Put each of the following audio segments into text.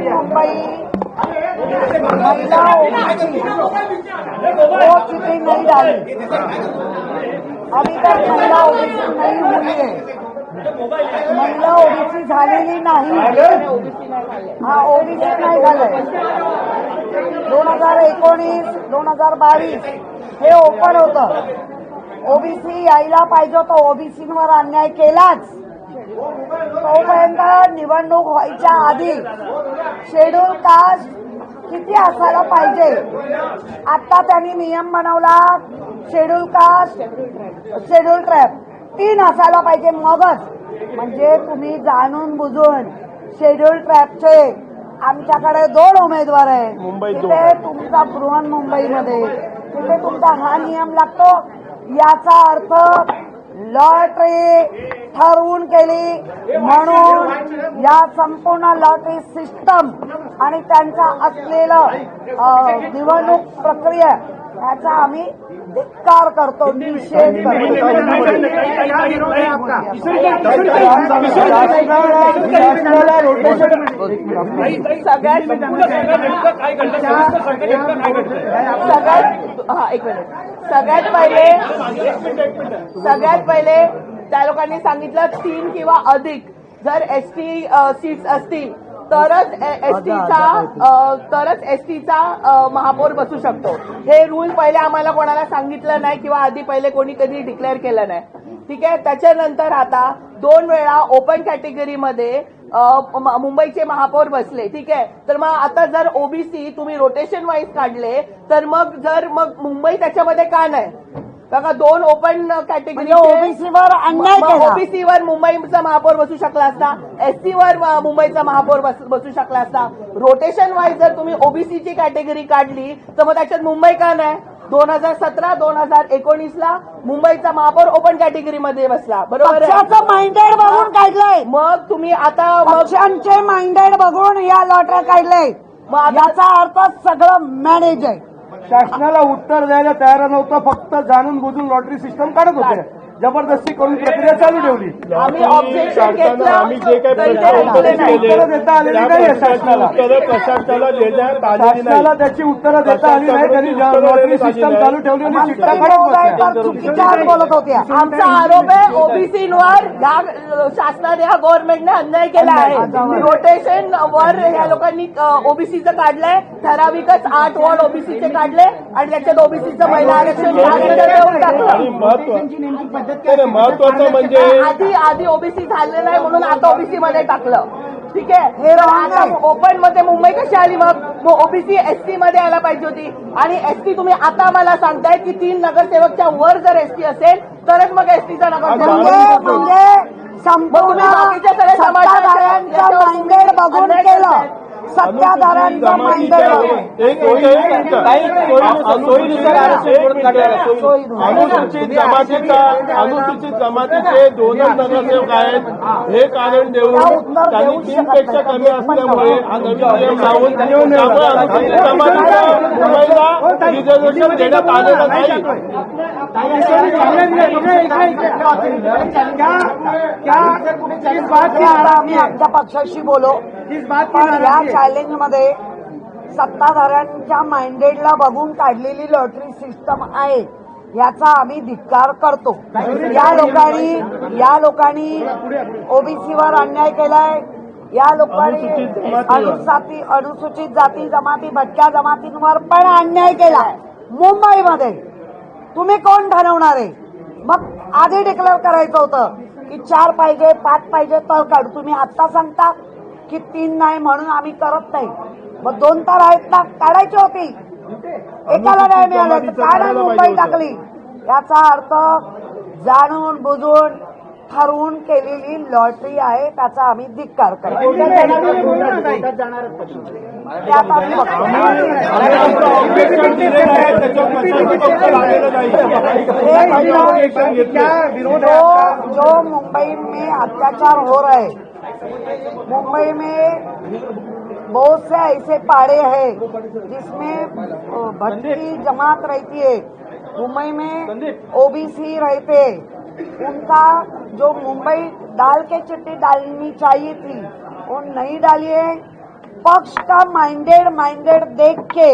मुंबई महिला ओबीसी वो चीजें नहीं डाली। अभी तक महिला ओबीसी नहीं हुई है, महिला ओबीसी झालेली नाही। हा ओबीसी नाही झालंय। 2019 2022 हे ओपन होतं। ओबीसी यायला पाहिजे होतं, ओबीसींवर अन्याय केलाच। तोपर्यंत निवडणूक व्हायच्या आधी शेड्यूल कास्ट किती असायला पाहिजे, आता त्यांनी नियम बनवला। शेड्यूल कास्ट शेड्यूल ट्राइब 3 असायला पाहिजे, मगच म्हणजे तुम्ही जाणून बुजून शेड्यूल ट्राइबचे आमच्याकडे 2 उमेदवार आहे तिथे तुमचा बृहन्मुंबईमध्ये तिथे तुमचा हा नियम लागतो। याचा अर्थ लॉटरी ठरवून केली म्हणून या संपूर्ण लॉटरी सिस्टम आणि त्यांचा असलेलं निवडणूक प्रक्रिया याचा आम्ही धिक्कार करतो, निषेध करतो। सगळ्यात पहिले त्या लोकांनी सांगितलं 3 किंवा अधिक जर एसटी सीट्स असतील तरच एसटीचा महापौर बसू शकतो। हे रूल पहिले आम्हाला कोणाला सांगितलं नाही किंवा आधी पहिले कोणी कधी डिक्लेअर केलं नाही, ठीक आहे। त्याच्यानंतर आता 2 वेळा ओपन कॅटेगरीमध्ये मुंबईचे महापौर बसले, ठीक आहे। तर मग आता जर ओबीसी तुम्ही रोटेशन वाईज काढले तर मग मुंबई त्याच्यामध्ये का नाही? बघा 2 ओपन कॅटेगरी ओबीसीवर अन्याय केला। ओबीसीवर मुंबईचा महापौर बसू शकला असता, एससीवर मुंबईचा महापौर बसू शकला असता। रोटेशन वाईज जर तुम्ही ओबीसीची कॅटेगरी काढली तर मग त्याच्यात मुंबई का नाही? 2017 2019 ला मुंबईचा महापौर ओपन कॅटेगरीमध्ये बसला, बरोबर आहे। पक्षाचं माइंडेड बघून काढलंय, मग तुम्ही आता पक्षांचे माइंडेड बघून या लॉटऱ्या काढलंय, याचा अर्थ सगळं मॅनेज आहे। शासनाला उत्तर द्यायला तयार नव्हतं, फक्त जाणून बुजून लॉटरी सिस्टम काढत होते, जबरदस्ती करून प्रक्रिया चालू ठेवली। आम्ही ऑब्जेक्शन घेतलं, आम्ही जे काही उत्तरं देता आलेली नाही शासनाला, प्रशासनाला देण्यात शासनाला त्याची उत्तरं देता आली नाही। त्यांनी लॉटरी सिस्टम चालू ठेवली आणि शिक्का काढत चुकीच्या बोलत होत्या। आमचा आरोप आहे ओबीसीवर या शासनाने या गव्हर्नमेंटने अन्याय केला आहे। रोटेशन वर या लोकांनी ओबीसीचं काढलंय, ठराविकच 8 वॉर्ड ओबीसीचे काढले आणि त्याच्यात ओबीसीचं महिला आरक्षण देऊन टाकलं। महत्वाचं म्हणजे आधी ओबीसी झालं नाही म्हणून आता ओबीसी मध्ये टाकलं, ठीक आहे। आता ओपन मध्ये मुंबई कशी आली? मग ओबीसी एसटी मध्ये यायला पाहिजे होती आणि एसटी तुम्ही आता मला सांगताय की 3 नगरसेवकच्या वर जर एसटी असेल तरच मग एसटीचा नगरसेवक म्हणजे संपूर्ण सत्ताधाऱ्यांचं माइंडेड बघून केलं, सत्ताधाऱ्यांचं माइंडेड अनुसूचित जमातीचे 2 नगरसेवक आहेत हे कारण देऊन त्यांनी 3 पेक्षा कमी असल्यामुळे हा नवीन नियम लावून त्यामुळे अनुसूचित जमातीच्या मुंबईला रिझर्वेशन देण्यात आलेलं नाही। आम्ही आमच्या पक्षाशी बोलो, पण या चॅलेंज मध्ये सत्ताधाऱ्यांच्या माइंडेडला बघून काढलेली लॉटरी सिस्टम आहे याचा आम्ही धिक्कार करतो। या लोकांनी ओबीसीवर अन्याय केलाय, या लोकांनी अनुसूचित जाती जमाती भटक्या जमातींवर पण अन्याय केलाय। मुंबईमध्ये तुम्ही कोण ठरवणार आहे? मग आधी डिक्लेअर करायचं होतं की 4 पाहिजे 5 पाहिजे तर काढू, तुम्ही आता सांगता की 3 नाही म्हणून आम्ही करत नाही। मग 2 तर आहेत ना, काढायची होती, एकाला नाही मिळालं तर काय मुंबई टाकली? याचा अर्थ जाणून बुजून ठरवून केलेली लॉटरी आहे, त्याचा आम्ही धिक्कार करतो। जो मुंबई में अत्याचार हो रहा है, मुंबई में बहुत से ऐसे पाड़े हैं जिसमें भटकी जमात रहती है, मुंबई में ओबीसी रहते, उनका जो मुंबई डाल के चिट्ठी डालनी चाहिए थी वो नहीं डाली है। विपक्ष का माइंडेड देख के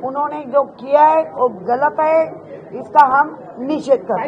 उन्होंने जो किया है वो गलत है, इसका हम निषेध करते हैं।